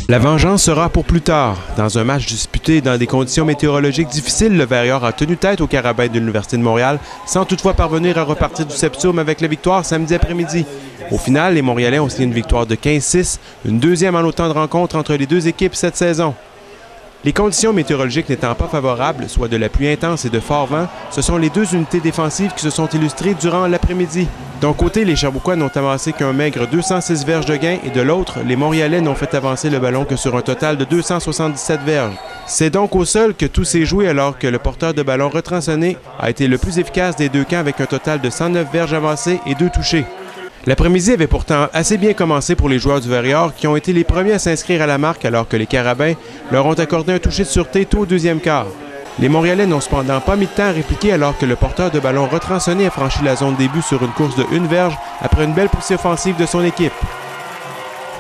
La vengeance sera pour plus tard. Dans un match disputé dans des conditions météorologiques difficiles, le Warrior a tenu tête aux Carabins de l'Université de Montréal, sans toutefois parvenir à repartir du septième avec la victoire samedi après-midi. Au final, les Montréalais ont signé une victoire de 15-6, une deuxième en autant de rencontres entre les deux équipes cette saison. Les conditions météorologiques n'étant pas favorables, soit de la pluie intense et de fort vent, ce sont les deux unités défensives qui se sont illustrées durant l'après-midi. D'un côté, les Sherbrookeois n'ont amassé qu'un maigre 206 verges de gain et de l'autre, les Montréalais n'ont fait avancer le ballon que sur un total de 277 verges. C'est donc au sol que tout s'est joué alors que le porteur de ballon retrançonné a été le plus efficace des deux camps avec un total de 109 verges avancées et 2 touchés. L'après-midi avait pourtant assez bien commencé pour les joueurs du Warrior qui ont été les premiers à s'inscrire à la marque alors que les Carabins leur ont accordé un toucher de sûreté tôt au deuxième quart. Les Montréalais n'ont cependant pas mis de temps à répliquer alors que le porteur de ballon retrançonné a franchi la zone début sur une course de 1 verge après une belle poussée offensive de son équipe.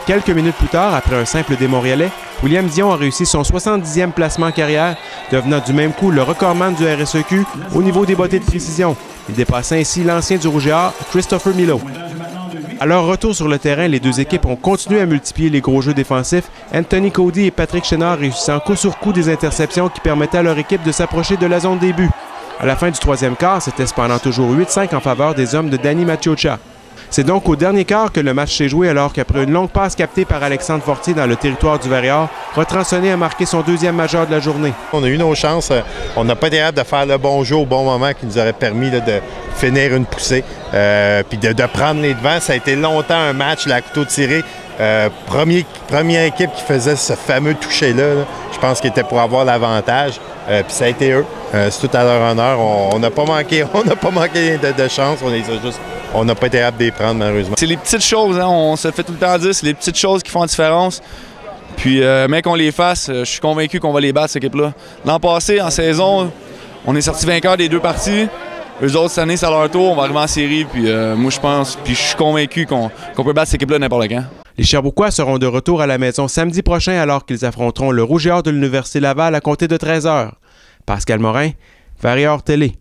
Quelques minutes plus tard, après un simple des Montréalais, William Dion a réussi son 70e placement en carrière, devenant du même coup le recordman du RSEQ au niveau des bottées de précision. Il dépasse ainsi l'ancien du Rouge et Or, Christopher Milo. À leur retour sur le terrain, les deux équipes ont continué à multiplier les gros jeux défensifs, Anthony Cody et Patrick Chénard réussissant coup sur coup des interceptions qui permettaient à leur équipe de s'approcher de la zone des buts. À la fin du troisième quart, c'était cependant toujours 8-5 en faveur des hommes de Danny Maciocia. C'est donc au dernier quart que le match s'est joué alors qu'après une longue passe captée par Alexandre Fortier dans le territoire du Warrior, retrançonné a marqué son deuxième majeur de la journée. On a eu nos chances. On n'a pas été capable de faire le bon jeu au bon moment qui nous aurait permis de finir une poussée. Puis de prendre les devants. Ça a été longtemps un match, la couteau tiré. Première équipe qui faisait ce fameux toucher-là, je pense qu'il était pour avoir l'avantage. Puis ça a été eux. C'est tout à leur honneur. On n'a pas manqué, de chance. On n'a pas été capable de les prendre, malheureusement. C'est les petites choses, hein, on se fait tout le temps dire, c'est les petites choses qui font la différence. Puis, mais qu'on les fasse, je suis convaincu qu'on va les battre, cette équipe-là. L'an passé, en saison, on est sorti vainqueur des deux parties. Eux autres, cette année, c'est à leur tour, on va arriver en série. Puis, moi, je pense, puis je suis convaincu qu'on peut battre cette équipe-là n'importe quand. Les Sherbrookeois seront de retour à la maison samedi prochain alors qu'ils affronteront le Rouge et Or de l'Université Laval à compter de 13h. Pascal Morin, Warrior Télé.